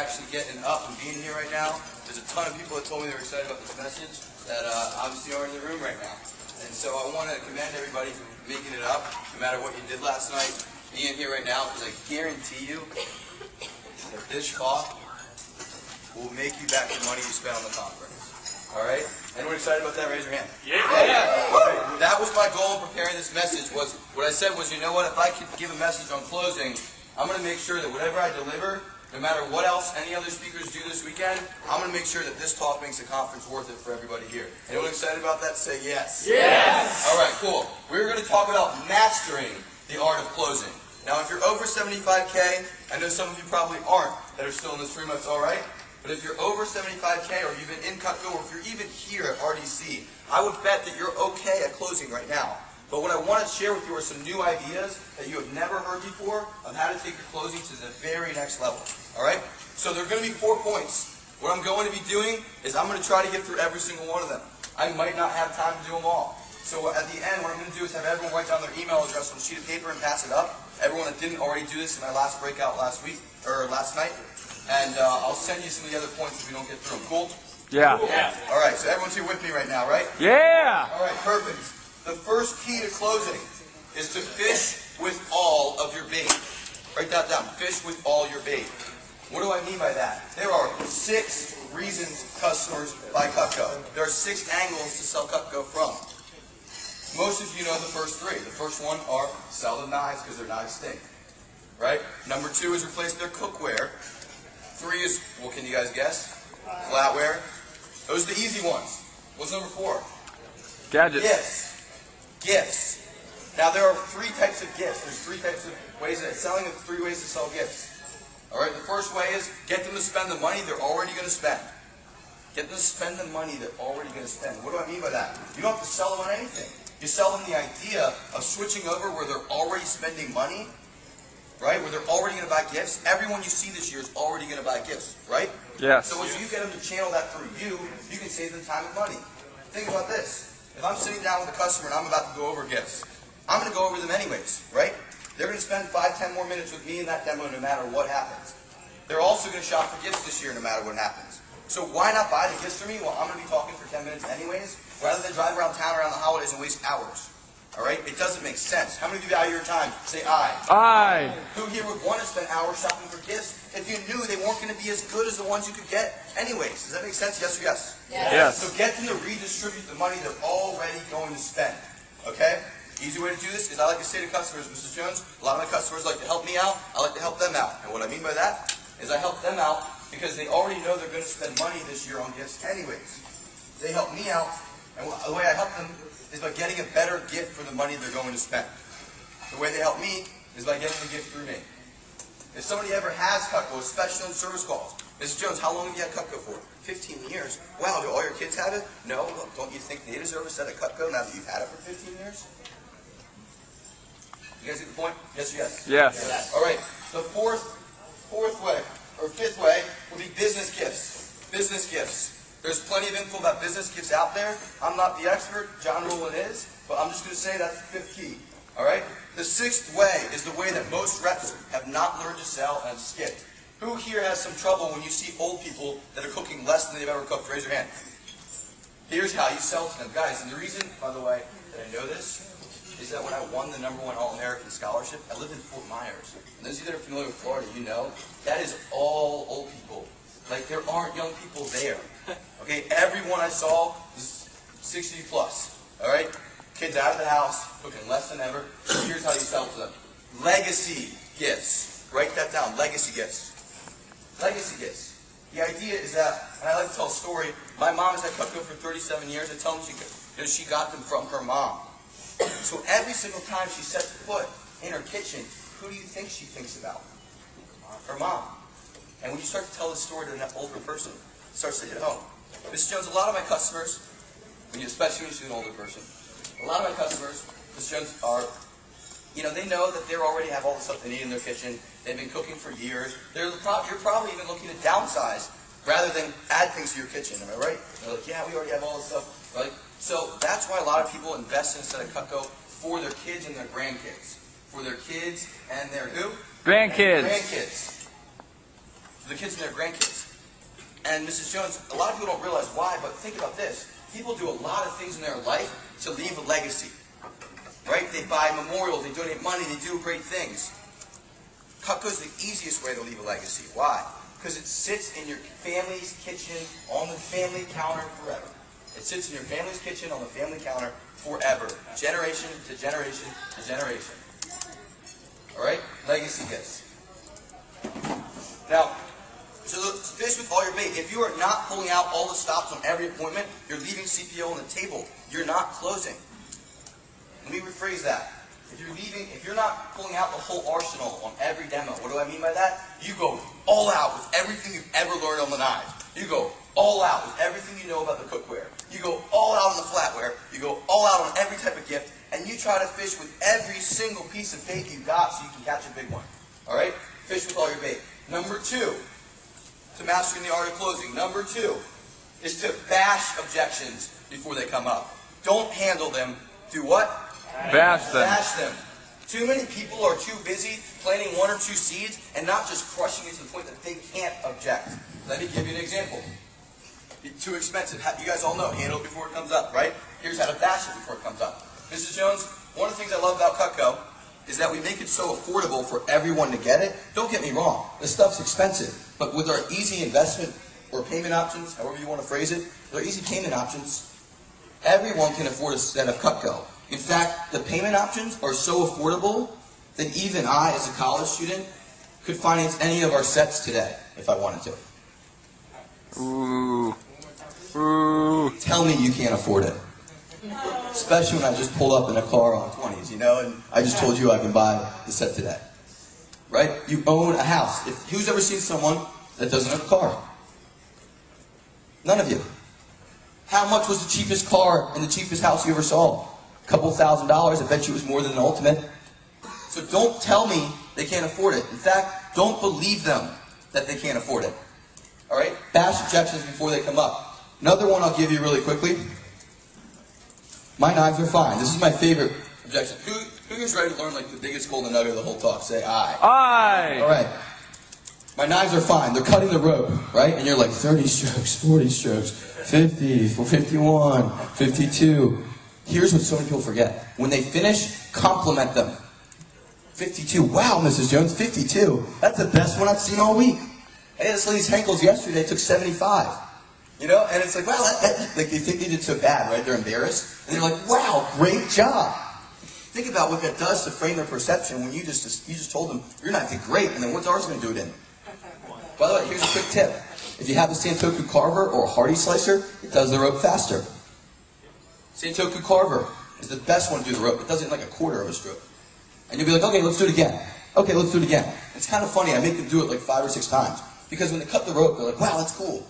actually getting up and being here right now. There's a ton of people that told me they were excited about this message that obviously aren't in the room right now. And so I want to commend everybody for making it up, no matter what you did last night, being here right now, because I guarantee you that this talk will make you back the money you spent on the conference. All right? Anyone excited about that? Raise your hand. Yeah. Right. That was my goal in preparing this message. Was what I said was, you know what? If I could give a message on closing, I'm going to make sure that whatever I deliver, no matter what else any other speakers do this weekend, I'm going to make sure that this talk makes the conference worth it for everybody here. Anyone excited about that? Say yes. Yes. All right, cool. We're going to talk about mastering the art of closing. Now, if you're over 75K, I know some of you probably aren't that are still in this room. That's all right. But if you're over 75K, or you've been in Cutco, or if you're even here at RDC, I would bet that you're okay at closing right now. But what I want to share with you are some new ideas that you have never heard before of how to take your closing to the very next level. All right? So there are going to be 4 points. What I'm going to be doing is I'm going to try to get through every single one of them. I might not have time to do them all. So at the end, what I'm going to do is have everyone write down their email address on a sheet of paper and pass it up. Everyone that didn't already do this in my last breakout last night. And I'll send you some of the other points if we don't get through them. Cool? Yeah. Cool. Yeah. All right, so everyone's here with me right now, right? Yeah. All right, perfect. The first key to closing is to fish with all of your bait. Write that down. Fish with all your bait. What do I mean by that? There are 6 reasons customers buy Cutco. There are 6 angles to sell Cutco from. Most of you know the first 3. The first one are sell them knives because their knives stink. Right? Number 2 is replace their cookware. 3 is, what can you guys guess? Flatware. Those are the easy ones. What's number 4? Gadgets. Gifts. Now there are 3 types of gifts. There's 3 types of ways of selling and 3 ways to sell gifts. All right. The first way is get them to spend the money they're already going to spend. Get them to spend the money they're already going to spend. What do I mean by that? You don't have to sell them on anything. You sell them the idea of switching over where they're already spending money, right? Where they're already going to buy gifts. Everyone you see this year is already going to buy gifts, right? Yes. So as you get them to channel that through you can save them time and money. Think about this. If I'm sitting down with a customer and I'm about to go over gifts, I'm going to go over them anyways, right? They're going to spend 5-10 more minutes with me in that demo no matter what happens. They're also going to shop for gifts this year no matter what happens. So why not buy the gifts for me while I'm going to be talking for 10 minutes anyways, rather than drive around town around the holidays and waste hours? All right? It doesn't make sense. How many of you value your time? Say aye. Aye. Who here would want to spend hours shopping for gifts if you knew they weren't going to be as good as the ones you could get anyways? Does that make sense? Yes or yes? Yes. So get them to redistribute the money they're already going to spend. Okay? Easy way to do this is I like to say to customers, Mrs. Jones, a lot of my customers like to help me out. I like to help them out. And what I mean by that is I help them out because they already know they're going to spend money this year on gifts anyways. They help me out, and the way I help them is by getting a better gift for the money they're going to spend. The way they help me is by getting the gift through me. If somebody ever has Cutco, especially on service calls, Mrs. Jones, how long have you had Cutco for? 15 years. Wow, do all your kids have it? No. Look, don't you think they deserve a set of Cutco now that you've had it for 15 years? You guys get the point? Yes or yes? Yes. All right. The fifth way would be business gifts. Business gifts. There's plenty of info about business gifts out there. I'm not the expert. John Rowland is. But I'm just going to say that's the 5th key. All right? The 6th way is the way that most reps have not learned to sell and have skipped. Who here has some trouble when you see old people that are cooking less than they've ever cooked? Raise your hand. Here's how you sell to them. Guys, and the reason, by the way, that I know this is that when I won the #1 All-American Scholarship, I lived in Fort Myers. And those of you that are familiar with Florida, you know, that is all old people. Like, there aren't young people there. Okay, everyone I saw was 60 plus. All right? Kids out of the house, cooking less than ever. Here's how you sell to them. Legacy gifts. Write that down. Legacy gifts. Legacy gifts. The idea is that, and I like to tell a story, my mom has had Cutco for 37 years. I tell them she got them from her mom. So every single time she sets foot in her kitchen, who do you think she thinks about? Her mom. And when you start to tell the story to an older person, it starts to hit home. Mrs. Jones, a lot of my customers, especially when you see an older person, a lot of my customers, Mrs. Jones, are, they know that they already have all the stuff they need in their kitchen. They've been cooking for years. You're probably even looking to downsize rather than add things to your kitchen. Am I right? They're like, yeah, we already have all this stuff. Right? So that's why a lot of people invest in a set of Cutco for their kids and their grandkids. For their kids and their who? Grandkids. Grandkids. the kids and their grandkids. And Mrs. Jones, a lot of people don't realize why, but think about this. People do a lot of things in their life to leave a legacy. Right? They buy memorials, they donate money, they do great things. Cutco's the easiest way to leave a legacy. Why? Because it sits in your family's kitchen on the family counter forever. It sits in your family's kitchen on the family counter forever. Generation to generation to generation. Alright? Legacy gifts. Now, so fish with all your bait. If you are not pulling out all the stops on every appointment, you're leaving CPO on the table. You're not closing. Let me rephrase that. If you're not pulling out the whole arsenal on every demo, what do I mean by that? You go all out with everything you've ever learned on the knives. You go all out with everything you know about the cookware. You go all out on the flatware. You go all out on every type of gift, and you try to fish with every single piece of bait you got so you can catch a big one. All right? Fish with all your bait. Number 2, to mastering the art of closing. Number 2 is to bash objections before they come up. Don't handle them. Do what? Bash them. Bash them. Too many people are too busy planting 1 or 2 seeds and not just crushing it to the point that they can't object. Let me give you an example. Too expensive. You guys all know, handle it before it comes up, right? Here's how to bash it before it comes up. Mrs. Jones, one of the things I love about Cutco is that we make it so affordable for everyone to get it. Don't get me wrong, this stuff's expensive, but with our easy investment or payment options, however you want to phrase it, with our easy payment options, everyone can afford a set of Cutco. In fact, the payment options are so affordable that even I, as a college student, could finance any of our sets today if I wanted to. Ooh. Ooh. Tell me you can't afford it. Especially when I just pulled up in a car on 20s, you know, and I just told you I can buy the set today. Right? You own a house. Who's ever seen someone that doesn't have a car? None of you. How much was the cheapest car in the cheapest house you ever saw? A couple $1,000. I bet you it was more than an Ultimate. So don't tell me they can't afford it. In fact, don't believe them that they can't afford it. All right? Bash objections before they come up. Another one I'll give you really quickly. My knives are fine. This is my favorite objection. Who is ready to learn like the biggest golden nugget of the whole talk? Say aye. Aye. All right. My knives are fine. They're cutting the rope, right? And you're like 30 strokes, 40 strokes, 50, 51, 52. Here's what so many people forget. When they finish, compliment them. 52. Wow, Mrs. Jones, 52. That's the best one I've seen all week. I had this lady's ankles yesterday. Took 75. You know, and it's like, wow, like they think they did so bad, right? They're embarrassed, and they're like, wow, great job. Think about what that does to frame their perception when you just told them your knife did great, and then what's ours going to do it in? By the way, here's a quick tip: if you have a Santoku carver or a Hardy slicer, it does the rope faster. Santoku carver is the best one to do the rope. It does it in like a quarter of a stroke, and you'll be like, okay, let's do it again. Okay, let's do it again. It's kind of funny. I make them do it like 5 or 6 times because when they cut the rope, they're like, wow, that's cool.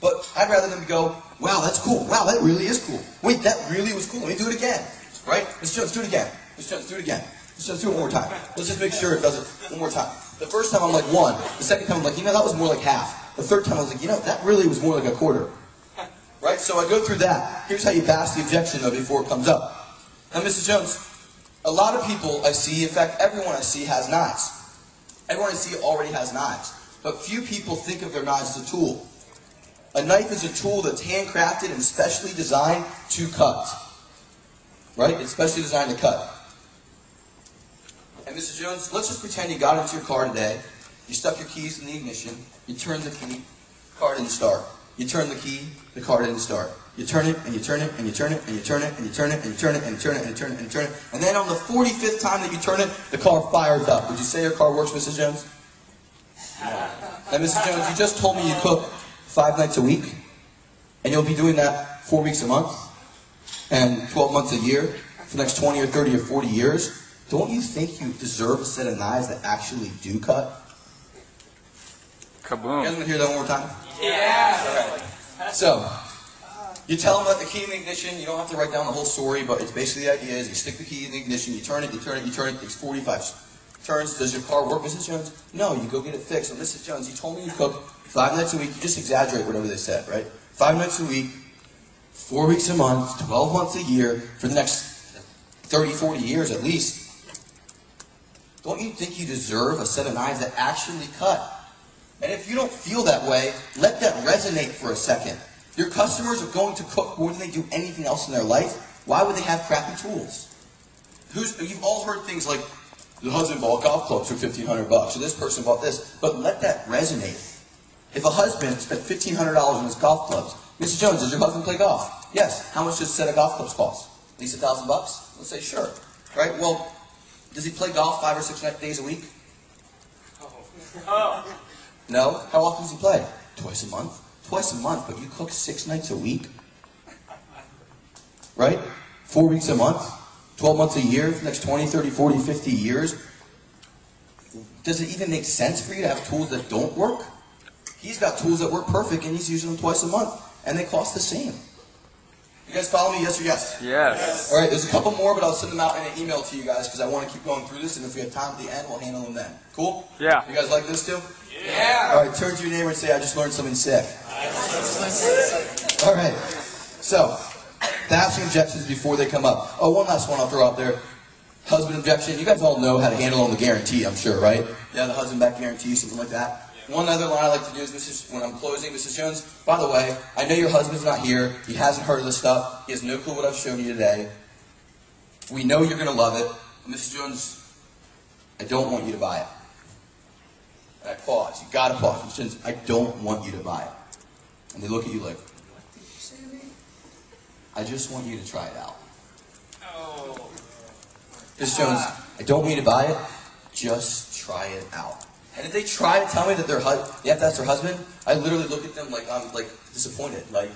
But I'd rather them go, wow, that's cool. Wow, that really is cool. Wait, that really was cool. Let me do it again. Right? Let's do it again. Let's do it again. Let's just do it one more time. Let's just make sure it does it one more time. The first time I'm like 1. The second time I'm like, you know, that was more like half. The third time I was like, you know, that really was more like a quarter. Right? So I go through that. Here's how you bash the objection, though, before it comes up. Now, Mrs. Jones, a lot of people I see, in fact, everyone I see has knives. Everyone I see already has knives. But few people think of their knives as a tool. A knife is a tool that's handcrafted and specially designed to cut. Right? It's specially designed to cut. And Mrs. Jones, let's just pretend you got into your car today. You stuck your keys in the ignition. You turn the key. Car didn't start. You turn the key. The car didn't start. You turn it, and you turn it, and you turn it, and you turn it, and you turn it, and you turn it, and you turn it, and you turn it, and you turn it. And then on the 45th time that you turn it, the car fires up. Would you say your car works, Mrs. Jones? Now, Mrs. Jones, you just told me you cook 5 nights a week, and you'll be doing that 4 weeks a month, and 12 months a year, for the next 20 or 30 or 40 years. Don't you think you deserve a set of knives that actually do cut? Kaboom. You guys want to hear that one more time? Yeah. Right. So, you tell them about the key in the ignition. You don't have to write down the whole story, but it's basically the idea is you stick the key in the ignition, you turn it, you turn it, you turn it. It takes 45 turns. Does your car work, Mrs. Jones? No, you go get it fixed. So, Mrs. Jones, you told me you cook 5 nights a week. You just exaggerate whatever they said, right? 5 nights a week, 4 weeks a month, 12 months a year, for the next 30, 40 years at least. Don't you think you deserve a set of knives that actually cut? And if you don't feel that way, let that resonate for a second. Your customers are going to cook more than they do anything else in their life. Why would they have crappy tools? You've all heard things like, the husband bought golf clubs for $1,500, or this person bought this. But let that resonate. If a husband spent $1,500 on his golf clubs, Mrs. Jones, does your husband play golf? Yes. How much does a set of golf clubs cost? At least $1,000? Let's say sure. Right? Well, does he play golf 5 or 6 days a week? Oh. No? How often does he play? Twice a month. Twice a month, but you cook 6 nights a week? Right? 4 weeks a month? 12 months a year for the next 20, 30, 40, 50 years? Does it even make sense for you to have tools that don't work? He's got tools that work perfect, and he's using them twice a month, and they cost the same. You guys follow me, yes or yes? Yes. All right, there's a couple more, but I'll send them out in an email to you guys because I want to keep going through this, and if we have time at the end, we'll handle them then. Cool? Yeah. You guys like this too? Yeah. All right, turn to your neighbor and say, I just learned something sick. All right, so, bashing objections before they come up. Oh, one last one I'll throw out there. Husband objection. You guys all know how to handle on the guarantee, I'm sure, right? Yeah, the husband back guarantee, something like that. One other line I like to do is, when I'm closing, Mrs. Jones, by the way, I know your husband's not here. He hasn't heard of this stuff. He has no clue what I've shown you today. We know you're going to love it. Mrs. Jones, I don't want you to buy it. And I pause. You got to pause. Mrs. Jones, I don't want you to buy it. And they look at you like, what did you say to me? I just want you to try it out. Oh. Mrs. Jones, I don't want you to buy it. Just try it out. And if they try to tell me that they have to ask their husband, I literally look at them like I'm like disappointed. Like,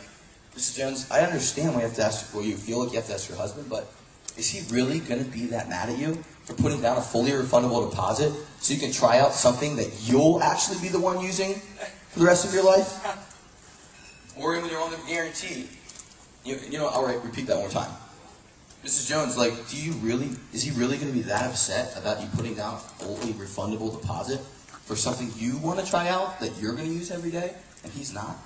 Mrs. Jones, I understand why you have to ask, well, you feel like you have to ask your husband, but is he really going to be that mad at you for putting down a fully refundable deposit so you can try out something that you'll actually be the one using for the rest of your life? Or when you're on the guarantee, you know, all right, repeat that one more time. Mrs. Jones, like, is he really going to be that upset about you putting down a fully refundable deposit for something you want to try out that you're going to use every day, and he's not?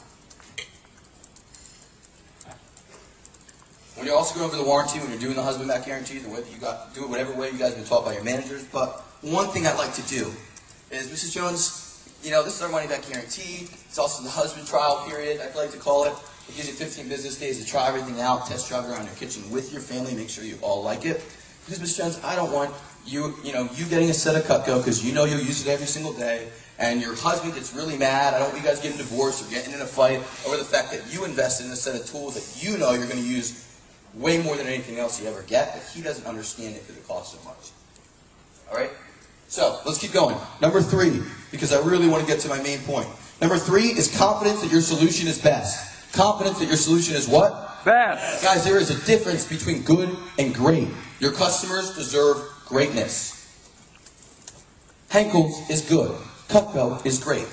When you're also going over the warranty, when you're doing the husband back guarantee, the way that you do it whatever way you guys have been taught by your managers. But one thing I'd like to do is, Mrs. Jones, you know, this is our money back guarantee. It's also the husband trial period, I'd like to call it. It gives you 15 business days to try everything out, test drive it around your kitchen with your family, make sure you all like it. Because, Mrs. Jones, I don't want you getting a set of Cutco because you know you'll use it every single day, and your husband gets really mad. I don't want you guys getting divorced or getting in a fight over the fact that you invested in a set of tools that you know you're going to use way more than anything else you ever get, but he doesn't understand it because it costs so much. All right? So, let's keep going. Number 3, because I really want to get to my main point. Number 3 is confidence that your solution is best. Confidence that your solution is what? Best. Guys, there is a difference between good and great. Your customers deserve greatness. Henkel's is good. Cutco is great.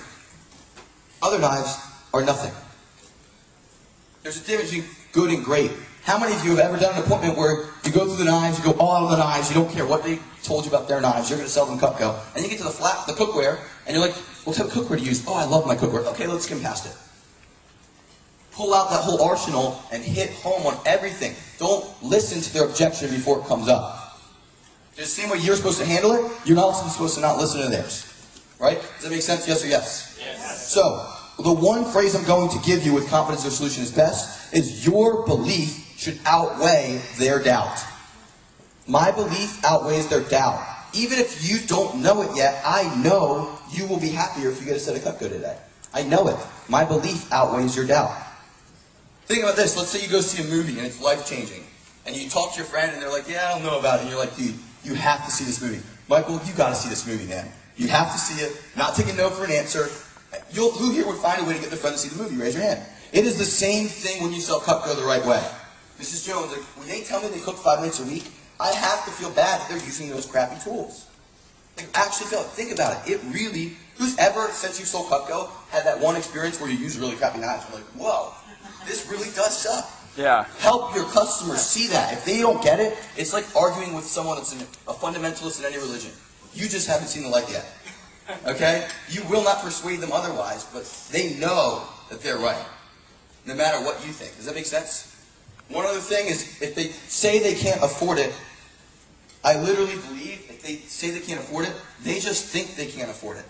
Other knives are nothing. There's a difference between good and great. How many of you have ever done an appointment where you go through the knives, you go all out of the knives, you don't care what they told you about their knives, you're going to sell them Cutco, and you get to the cookware, and you're like, what type of cookware do you use? Oh, I love my cookware. Okay, let's skim past it. Pull out that whole arsenal and hit home on everything. Don't listen to their objection before it comes up. The same way you're supposed to handle it, you're also supposed to not listen to theirs. Right? Does that make sense? Yes or yes? Yes. So, the one phrase I'm going to give you with confidence their solution is best is your belief should outweigh their doubt. My belief outweighs their doubt. Even if you don't know it yet, I know you will be happier if you get a set of Cutco today. I know it. My belief outweighs your doubt. Think about this. Let's say you go see a movie and it's life-changing. And you talk to your friend and they're like, yeah, I don't know about it. And you're like, dude, you have to see this movie. Michael, you got to see this movie, man. You have to see it. Not taking no for an answer. Who here would find a way to get their friend to see the movie? Raise your hand. It is the same thing when you sell Cutco the right way. Mrs. Jones, when they tell me they cook 5 nights a week, I have to feel bad that they're using those crappy tools. Like, actually think about it. It really, who's ever, since you sold Cutco, had that one experience where you use really crappy knives? You're like, whoa, this really does suck. Yeah. Help your customers see that. If they don't get it, it's like arguing with someone that's a fundamentalist in any religion. You just haven't seen the light yet. Okay? You will not persuade them otherwise, but they know that they're right. No matter what you think. Does that make sense? One other thing is, if they say they can't afford it, I literally believe if they say they can't afford it, they just think they can't afford it.